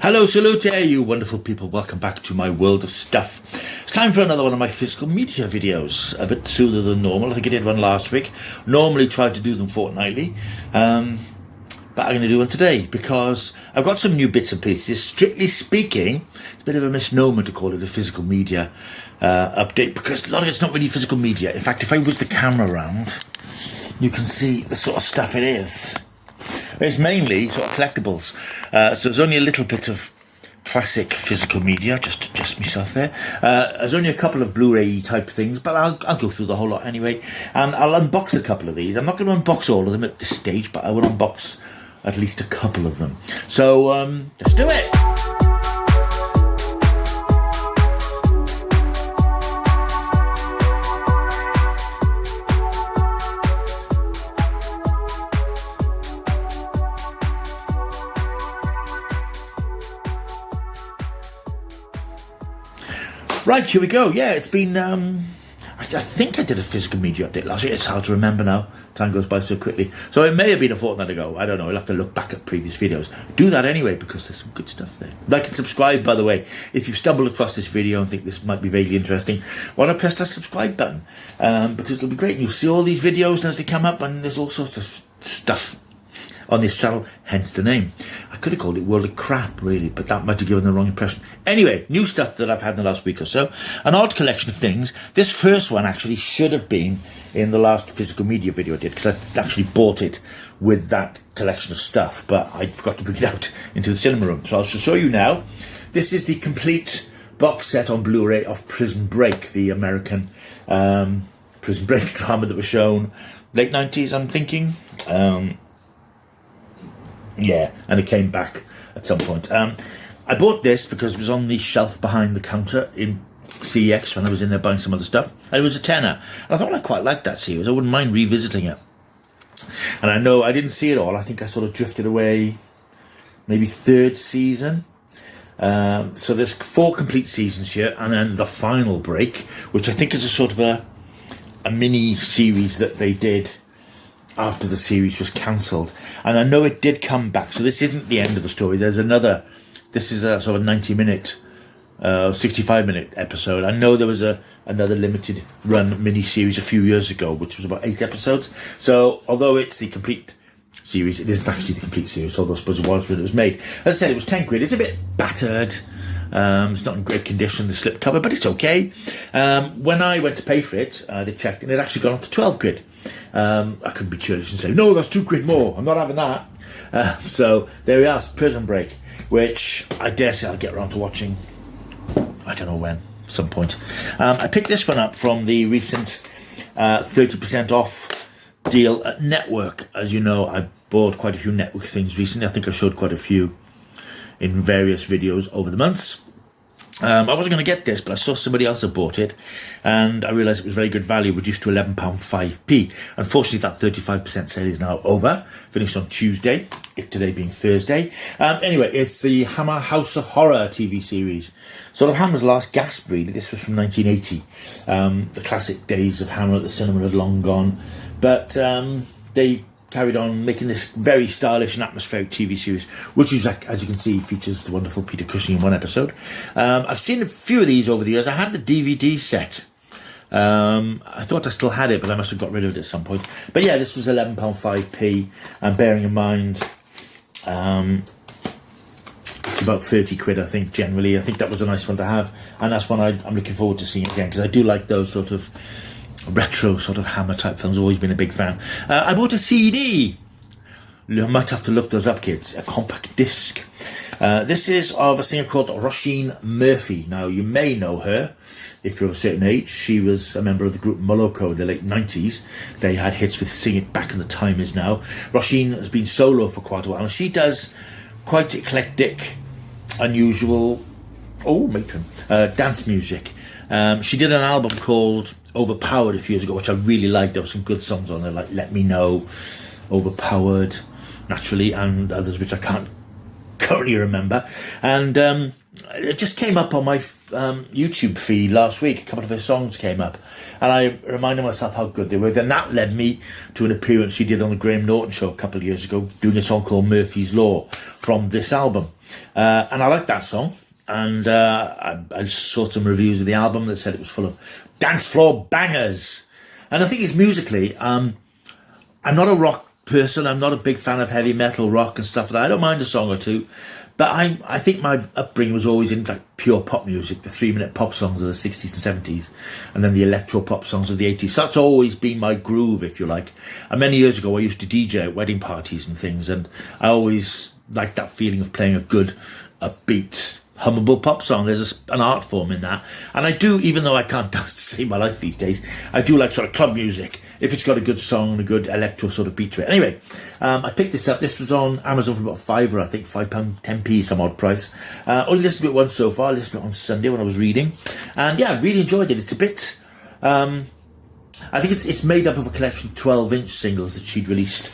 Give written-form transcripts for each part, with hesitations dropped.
Hello, salute, you wonderful people. Welcome back to my world of stuff. It's time for another one of my physical media videos. A bit sooner than normal. I think I did one last week. Normally try to do them fortnightly. But I'm going to do one today because I've got some new bits and pieces. Strictly speaking, it's a bit of a misnomer to call it a physical media update because a lot of it's not really physical media. In fact, if I whiz the camera around, you can see the sort of stuff it is. It's mainly sort of collectibles. So there's only a little bit of classic physical media, just to adjust myself there. There's only a couple of Blu-ray type things, but I'll go through the whole lot anyway. And I'll unbox a couple of these. I'm not going to unbox all of them at this stage, but I will unbox at least a couple of them. So let's do it. Right, here we go. Yeah, it's been, I think I did a physical media update last week. It's hard to remember now. Time goes by so quickly. So it may have been a fortnight ago. I don't know. I'll have to look back at previous videos. Do that anyway, because there's some good stuff there. Like and subscribe, by the way. If you've stumbled across this video and think this might be vaguely interesting, why not press that subscribe button? Because it'll be great. You'll see all these videos as they come up, and there's all sorts of stuff on this channel, hence the name. I could have called it World of Crap, really, but that might have given the wrong impression. Anyway, new stuff that I've had in the last week or so. An odd collection of things. This first one actually should have been in the last physical media video I did, because I actually bought it with that collection of stuff, but I forgot to bring it out into the cinema room. So I'll show you now. This is the complete box set on Blu-ray of Prison Break, the American Prison Break drama that was shown late 90s, I'm thinking. Yeah, and it came back at some point. I bought this because it was on the shelf behind the counter in CEX when I was in there buying some other stuff, and it was a tenner. And I thought I quite liked that series. I wouldn't mind revisiting it. And I know I didn't see it all. I think I sort of drifted away, maybe third season. So there's 4 complete seasons here, and then the final break, which I think is a sort of a mini series that they did after the series was cancelled. And I know it did come back, so this isn't the end of the story. There's another, this is a sort of 90-minute 65-minute episode. I know there was another limited run mini series a few years ago, which was about 8 episodes. So although it's the complete series, it isn't actually the complete series, although I suppose it was when it was made. As I said, it was 10 quid. It's a bit battered. It's not in great condition, the slip cover, but it's okay. When I went to pay for it, they checked, and it actually got up to 12 quid. I couldn't be churlish and say, no, that's 2 quid more. I'm not having that. So there we are, Prison Break, which I dare say I'll get around to watching. I don't know when, some point. I picked this one up from the recent 30% off deal at Network. As you know, I bought quite a few Network things recently. I think I showed quite a few in various videos over the months. I wasn't going to get this, but I saw somebody else had bought it, and I realised it was very good value, reduced to £11.5p. Unfortunately, that 35% sale is now over, finished on Tuesday, it today being Thursday. Anyway, it's the Hammer House of Horror TV series. Sort of Hammer's last gasp, really. This was from 1980. The classic days of Hammer at the cinema had long gone, but they carried on making this very stylish and atmospheric TV series, which is, as you can see, features the wonderful Peter Cushing in one episode. I've seen a few of these over the years. I had the DVD set. I thought I still had it, but I must have got rid of it at some point. But yeah, this was £11.5p, and bearing in mind it's about 30 quid, I think, generally. I think that was a nice one to have, and that's one I'm looking forward to seeing again, because I do like those sort of retro sort of Hammer type films. Always been a big fan. I bought a CD. You might have to look those up, kids. A compact disc. This is of a singer called Rusheen Murphy. Now, you may know her if you're of a certain age. She was a member of the group Moloko in the late 90s. They had hits with Sing It Back and the Time Is Now. Rusheen has been solo for quite a while, and she does quite eclectic, unusual, dance music. She did an album called Overpowered a few years ago, which I really liked. There were some good songs on there, like Let Me Know, Overpowered, naturally, and others which I can't currently remember. And it just came up on my YouTube feed last week. A couple of her songs came up, and I reminded myself how good they were. Then that led me to an appearance she did on the Graham Norton show a couple of years ago, doing a song called Murphy's Law from this album. And I liked that song, and I saw some reviews of the album that said it was full of dance floor bangers. And I think it's musically, I'm not a rock person. I'm not a big fan of heavy metal rock and stuff like that. I don't mind a song or two. But I think my upbringing was always in like pure pop music, the 3-minute pop songs of the 60s and 70s, and then the electro pop songs of the 80s. So that's always been my groove, if you like. And many years ago, I used to DJ at wedding parties and things, and I always liked that feeling of playing a good, upbeat, hummable pop song. There's an art form in that. And I do, even though I can't dance to save my life these days, I do like sort of club music, if it's got a good song and a good electro sort of beat to it. Anyway, I picked this up. This was on Amazon for about £5, I think, £5, 10p, some odd price. Only listened to it once so far. I listened to it on Sunday when I was reading. And yeah, I really enjoyed it. It's a bit... I think it's made up of a collection of 12-inch singles that she'd released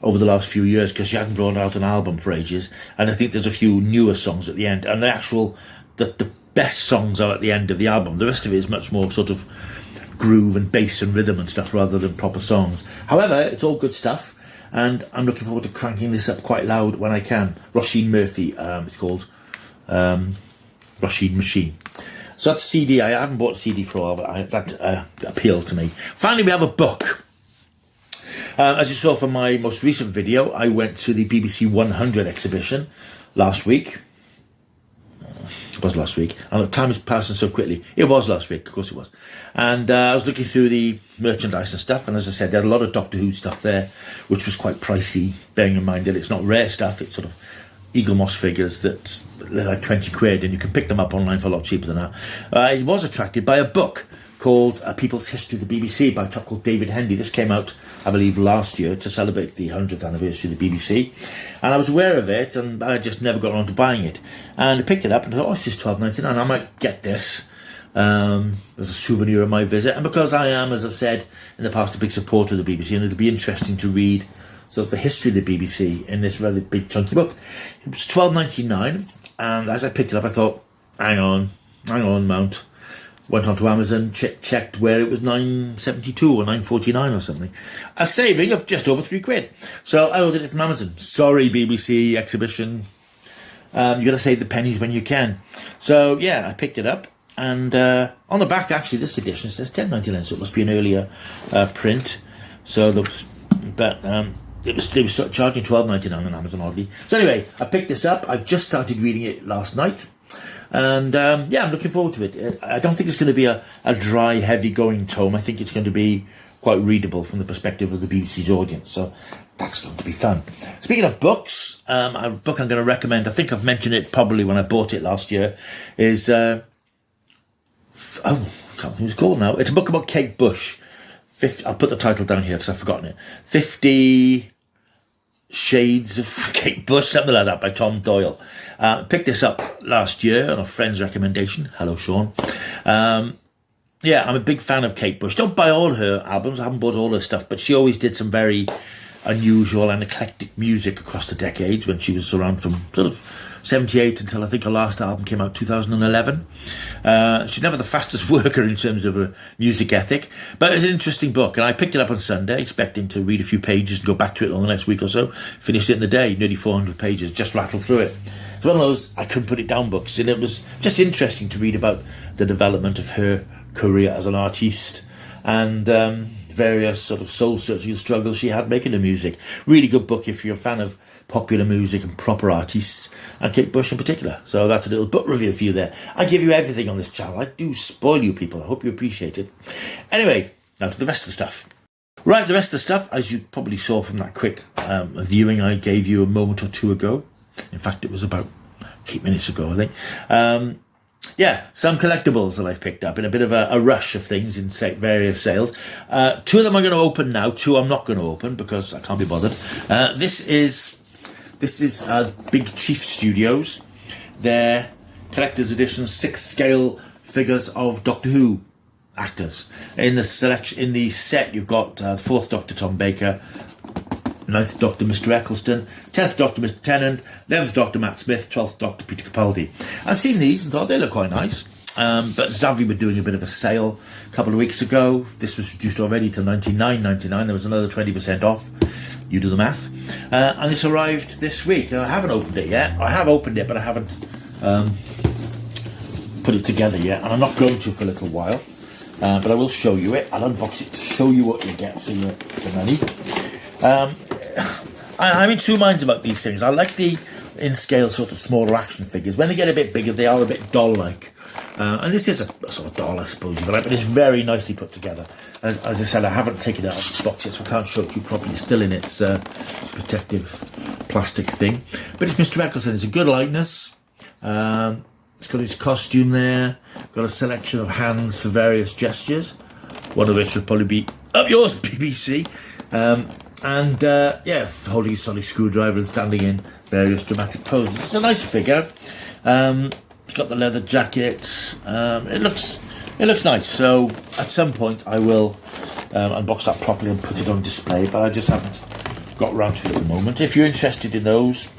over the last few years, because she hadn't brought out an album for ages. And I think there's a few newer songs at the end. And the best songs are at the end of the album. The rest of it is much more sort of groove and bass and rhythm and stuff rather than proper songs. However, it's all good stuff, and I'm looking forward to cranking this up quite loud when I can. Rusheen Murphy, it's called Rusheen Machine. So that's a CD. I haven't bought a CD for a while, but that appealed to me. Finally, we have a book. As you saw from my most recent video, I went to the BBC 100 exhibition last week. It was last week, and time is passing so quickly. It was last week, of course it was. And I was looking through the merchandise and stuff, and as I said, there had a lot of Doctor Who stuff there, which was quite pricey, bearing in mind that it's not rare stuff. It's sort of Eagle Moss figures that they're like 20 quid, and you can pick them up online for a lot cheaper than that. I was attracted by a book called A People's History of the BBC by a chap called David Hendy. This came out, I believe, last year to celebrate the 100th anniversary of the BBC. And I was aware of it, and I just never got around to buying it. And I picked it up and thought, oh, this is £12.99. I might get this as a souvenir of my visit. And because I am, as I've said in the past, a big supporter of the BBC, and it'd be interesting to read sort of the history of the BBC in this rather big chunky book. It was £12.99, and as I picked it up, I thought, hang on, Mount. Went onto Amazon, checked where it was £9.72 or £9.49 or something. A saving of just over £3. So I ordered it from Amazon. Sorry, BBC exhibition. You got to save the pennies when you can. So yeah, I picked it up, and on the back, actually, this edition says £10.99, so it must be an earlier print. So it was sort of charging £12.99 on Amazon, oddly. So anyway, I picked this up. I've just started reading it last night. And yeah, I'm looking forward to it. I don't think it's going to be a dry, heavy-going tome. I think it's going to be quite readable from the perspective of the BBC's audience. So that's going to be fun. Speaking of books, a book I'm going to recommend, I think I've mentioned it probably when I bought it last year, is... I can't think what it's called now. It's a book about Kate Bush. I'll put the title down here because I've forgotten it. 50... Shades of Kate Bush, something like that, by Tom Doyle. Picked this up last year on a friend's recommendation. Hello, Sean. Yeah, I'm a big fan of Kate Bush. Don't buy all her albums. I haven't bought all her stuff, but she always did some very unusual and eclectic music across the decades when she was around from sort of 78 until I think her last album came out 2011. She's never the fastest worker in terms of her music ethic, but it's an interesting book, and I picked it up on Sunday expecting to read a few pages and go back to it on the next week or so. Finished it in the day, nearly 400 pages, just rattled through it. It's one of those I couldn't put it down books, and it was just interesting to read about the development of her career as an artiste and various sort of soul-searching struggles she had making the music. Really good book if you're a fan of popular music and proper artists, and Kate Bush in particular. So that's a little book review for you there. I give you everything on this channel. I do spoil you people. I hope you appreciate it. Anyway, now to the rest of the stuff. Right, the rest of the stuff, as you probably saw from that quick viewing I gave you a moment or two ago. In fact, it was about 8 minutes ago, I think. Yeah, some collectibles that I've picked up in a bit of a rush of things in various sales. 2 of them I'm going to open now. 2 I'm not going to open because I can't be bothered. This is Big Chief Studios. Their collector's edition 6th scale figures of Doctor Who actors. In the set, you've got 4th Doctor Tom Baker, 9th Doctor Mr. Eccleston, 10th Doctor Mr. Tennant, 11th Doctor Matt Smith, 12th Doctor Peter Capaldi. I've seen these and thought they look quite nice. But Xavi were doing a bit of a sale a couple of weeks ago. This was reduced already to $99.99. There was another 20% off. You do the math. And this arrived this week. I haven't opened it yet. I have opened it, but I haven't put it together yet. And I'm not going to for a little while. But I will show you it. I'll unbox it to show you what you get for your money. I'm in two minds about these things. I like the in-scale sort of smaller action figures. When they get a bit bigger, they are a bit doll-like. And this is a sort of doll, I suppose, but it's very nicely put together. As I said, I haven't taken it out of the box yet, so I can't show it to you properly. It's still in its protective plastic thing. But it's Mr. Eccleston. It's a good likeness. It's got his costume there. Got a selection of hands for various gestures. One of which would probably be up yours, BBC. Yeah, holding a solid screwdriver and standing in various dramatic poses. It's a nice figure. It's got the leather jacket. It looks nice. So at some point I will unbox that properly and put it on display. But I just haven't got around to it at the moment. If you're interested in those,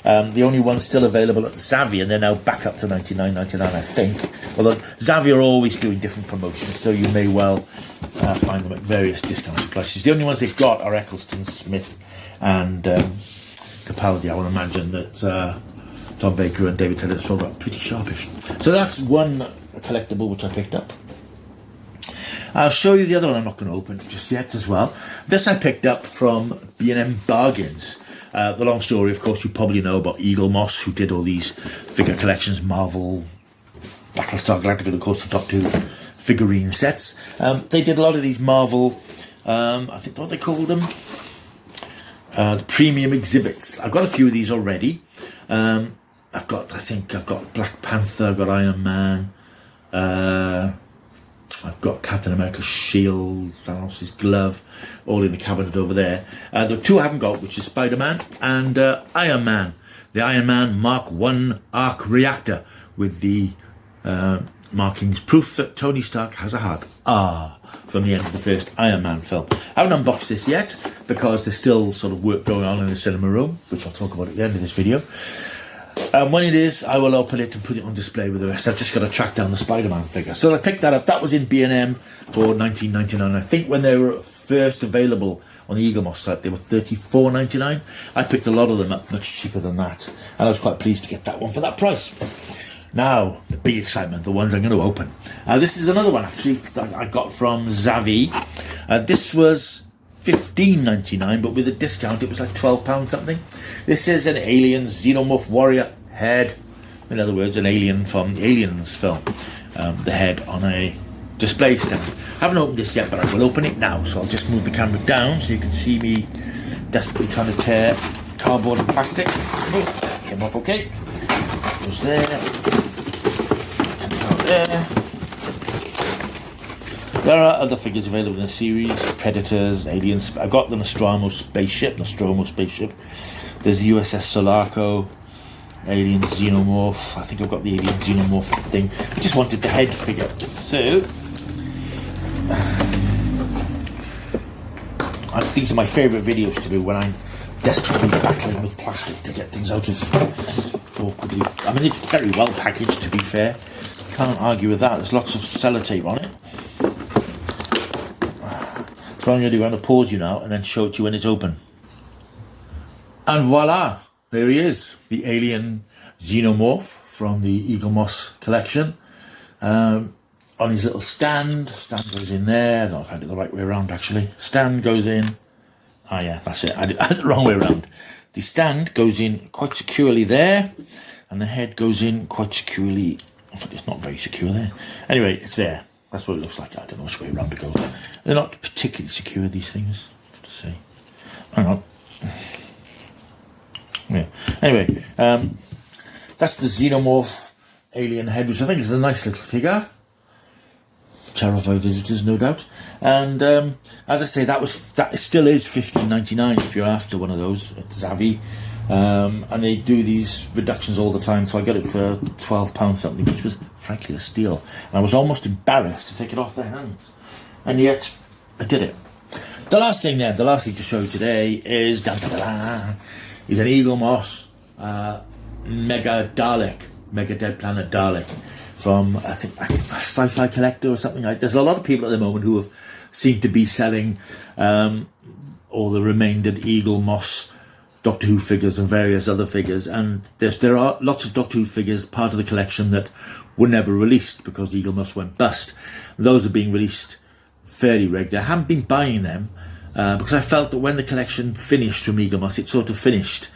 the only ones still available at Xavi, and they're now back up to $99.99, I think. Although Xavi are always doing different promotions, so you may well find them at various discounted prices. The only ones they've got are Eccleston, Smith, and Capaldi. I would imagine that Tom Baker and David Tennant sold out pretty sharpish. So that's one collectible which I picked up. I'll show you the other one I'm not going to open just yet as well. This I picked up from B&M Bargains. The long story, of course, you probably know about Eagle Moss, who did all these figure collections, Marvel, Battlestar Galactica, and of course the Doctor Who figurine sets. They did a lot of these Marvel, I think what they called them, the premium exhibits. I've got a few of these already. I've got Black Panther, I've got Iron Man, I've got Captain America's shield, Thanos' glove, all in the cabinet over there. The two I haven't got, which is Spider-Man and Iron Man. The Iron Man Mark I arc reactor with the markings, proof that Tony Stark has a heart. From the end of the first Iron Man film. I haven't unboxed this yet because there's still sort of work going on in the cinema room, which I'll talk about at the end of this video. When it is, I will open it and put it on display with the rest. I've just got to track down the Spider-Man figure. So I picked that up. That was in B&M for $19.99. I think when they were first available on the Eagle Moss site, they were $34.99. I picked a lot of them up much cheaper than that. And I was quite pleased to get that one for that price. Now, the big excitement, the ones I'm going to open. This is another one, actually, that I got from Xavi. This was $15.99, but with a discount, it was like £12 something. This is an alien Xenomorph warrior head. In other words, an alien from the Aliens film. The head on a display stand. I haven't opened this yet, but I will open it now. So I'll just move the camera down so you can see me desperately trying to tear cardboard and plastic. Oh, came off okay. Goes there. Comes out there. There are other figures available in the series. Predators, aliens. I got the Nostromo spaceship. There's the USS Sulaco. Alien Xenomorph. I think I've got the Alien Xenomorph thing. I just wanted the head figure. So these are my favourite videos to do when I'm desperately battling with plastic to get things out as awkwardly. I mean, it's very well packaged, to be fair. Can't argue with that. There's lots of sellotape on it. So what I'm going to do, I'm going to pause you now and then show it to you when it's open. And voila, there he is, the alien Xenomorph from the Eagle Moss collection. On his little stand goes in there. I don't know if I did it the right way around, actually. Stand goes in. Yeah, that's it. I did it the wrong way around. The stand goes in quite securely there, and the head goes in quite securely. In fact, it's not very secure there. Anyway, it's there. That's what it looks like. I don't know which way around to go. They're not particularly secure, these things, to say. Hang on. Yeah. Anyway, that's the Xenomorph alien head, which I think is a nice little figure. Terrified visitors, no doubt. And as I say, that still is $15.99 if you're after one of those at Xavi. And they do these reductions all the time, so I got it for £12 something, which was frankly a steal. And I was almost embarrassed to take it off their hands, and yet I did it. The last thing to show you today is is an Xenomorph Mega Dalek, Mega Dead Planet Dalek from I think Sci-Fi Collector or something like. There's a lot of people at the moment who have seemed to be selling all the remaindered Eagle Moss Doctor Who figures and various other figures, and there are lots of Doctor Who figures part of the collection that were never released because Eagle Moss went bust. Those are being released fairly regular. I haven't been buying them because I felt that when the collection finished from Eagle Moss, it sort of finished,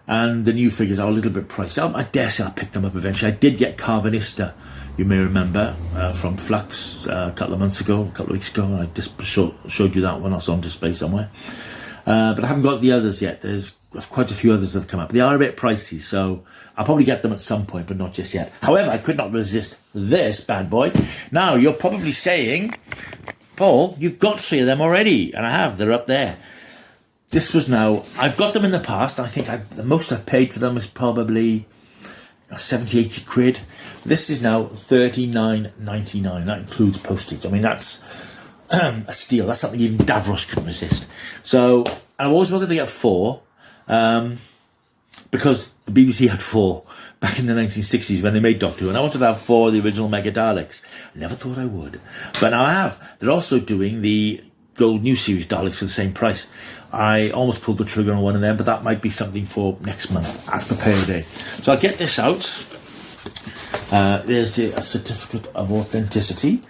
and the new figures are a little bit pricey. I dare say I'll pick them up eventually. I did get Carvanista, you may remember, from Flux a couple of weeks ago. I just showed you that one. That's on display somewhere. But I haven't got the others yet. There's quite a few others that have come up. They are a bit pricey, so I'll probably get them at some point, but not just yet. However, I could not resist this bad boy. Now, you're probably saying, Paul, you've got 3 of them already. And I have. They're up there. This was now... I've got them in the past. I think the most I've paid for them is probably 70, 80 quid. This is now $39.99. That includes postage. I mean, that's a steal. That's something even Davros couldn't resist. So, I've always wanted to get 4, because the BBC had 4 back in the 1960s when they made Doctor Who, and I wanted to have 4 of the original Mega Daleks. I never thought I would, but now I have. They're also doing the Gold New Series Daleks for the same price. I almost pulled the trigger on one of them, but that might be something for next month, as per payday. So I'll get this out. There's a certificate of authenticity.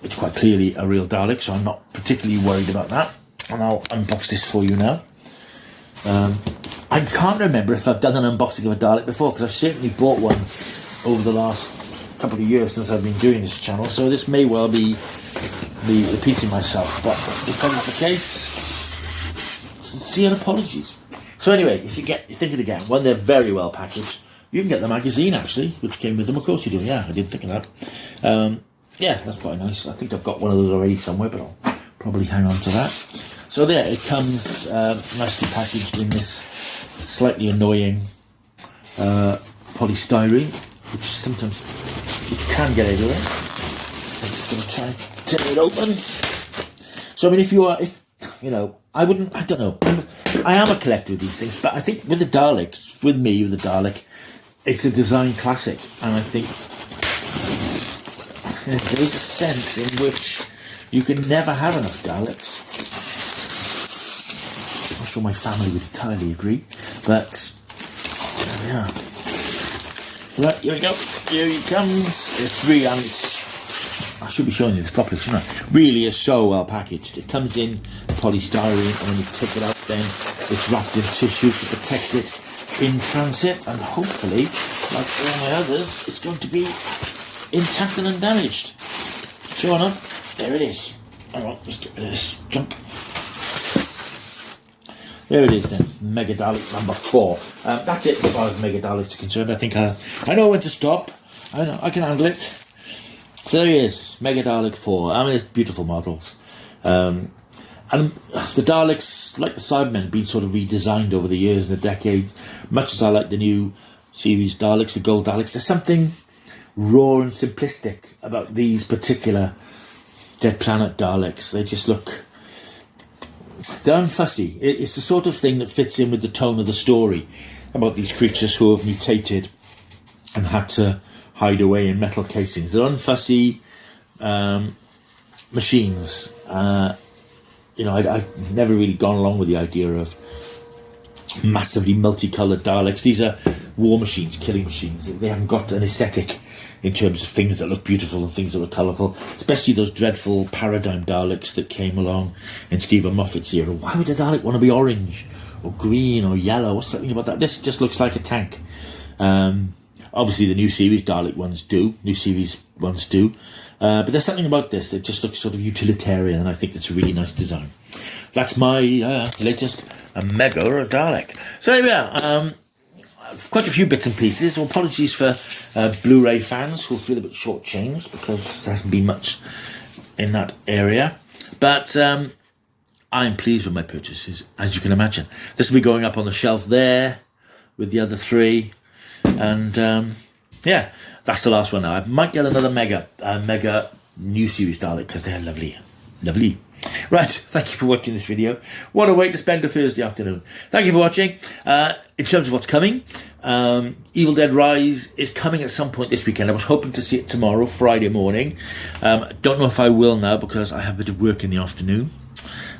It's quite clearly a real Dalek, so I'm not particularly worried about that. And I'll unbox this for you now. I can't remember if I've done an unboxing of a Dalek before, because I've certainly bought one over the last couple of years since I've been doing this channel, so this may well be repeating myself, but if that's the case, sincere apologies. So anyway, if you think of it again, when they're very well packaged, you can get the magazine actually, which came with them. Of course you do. Yeah, I didn't think of that. Yeah, that's quite nice. I think I've got one of those already somewhere, but I'll probably hang on to that. So there, it comes nicely packaged in this slightly annoying polystyrene, which sometimes you can get everywhere. I'm just going to try and tear it open. So I mean, I don't know. I am a collector of these things, but I think with the Daleks, with the Dalek, it's a design classic, and I think there's a sense in which you can never have enough Daleks. I'm not sure my family would entirely agree, but yeah. Right, here we go. Here he comes. It's really, I should be showing you this properly, shouldn't I? Really is so well packaged. It comes in polystyrene, and when you take it out, then it's wrapped in tissue to protect it in transit, and hopefully, like all my others, it's going to be intact and undamaged. Sure enough, there it is. Hang on, let's get rid of this junk. There it is then, Mega Dalek number 4. That's it as far as Mega Daleks are concerned. I think I know when to stop. I know, I can handle it. So there he is, Mega Dalek 4. I mean, it's beautiful models. And the Daleks, like the Cybermen, been sort of redesigned over the years and the decades. Much as I like the new series Daleks, the Gold Daleks, there's something raw and simplistic about these particular Dead Planet Daleks. They just look... they're unfussy. It's the sort of thing that fits in with the tone of the story about these creatures who have mutated and had to hide away in metal casings. They're unfussy machines. I've never really gone along with the idea of massively multicoloured Daleks. These are war machines, killing machines. They haven't got an aesthetic in terms of things that look beautiful and things that look colourful, especially those dreadful Paradigm Daleks that came along in Stephen Moffat's era. Why would a Dalek want to be orange or green or yellow? What's the thing about that? This just looks like a tank. Obviously the new series Dalek ones do, but there's something about this that just looks sort of utilitarian, and I think it's a really nice design. That's my latest Mega Dalek. So there we are. Quite a few bits and pieces. Well, apologies for Blu-ray fans who feel a bit shortchanged because there hasn't been much in that area. But I'm pleased with my purchases, as you can imagine. This will be going up on the shelf there with the other 3. And yeah, that's the last one now. I might get another Mega new series Dalek because they're lovely. Lovely. Right, thank you for watching this video. What a way to spend a Thursday afternoon. Thank you for watching. In terms of what's coming, Evil Dead Rise is coming at some point this weekend. I was hoping to see it tomorrow, Friday morning. Don't know if I will now because I have a bit of work in the afternoon.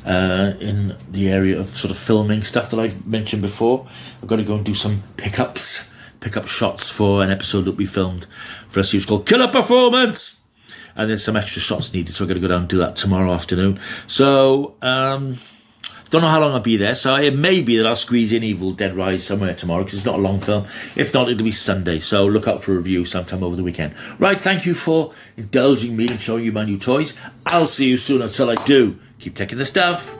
In the area of sort of filming stuff that I've mentioned before. I've got to go and do some pickup shots for an episode that we filmed for a series called Killer Performance. And there's some extra shots needed, so I've got to go down and do that tomorrow afternoon. So, don't know how long I'll be there, so it may be that I'll squeeze in Evil Dead Rise somewhere tomorrow, because it's not a long film. If not, it'll be Sunday, so look out for a review sometime over the weekend. Right, thank you for indulging me and showing you my new toys. I'll see you soon. Until I do, keep taking the stuff.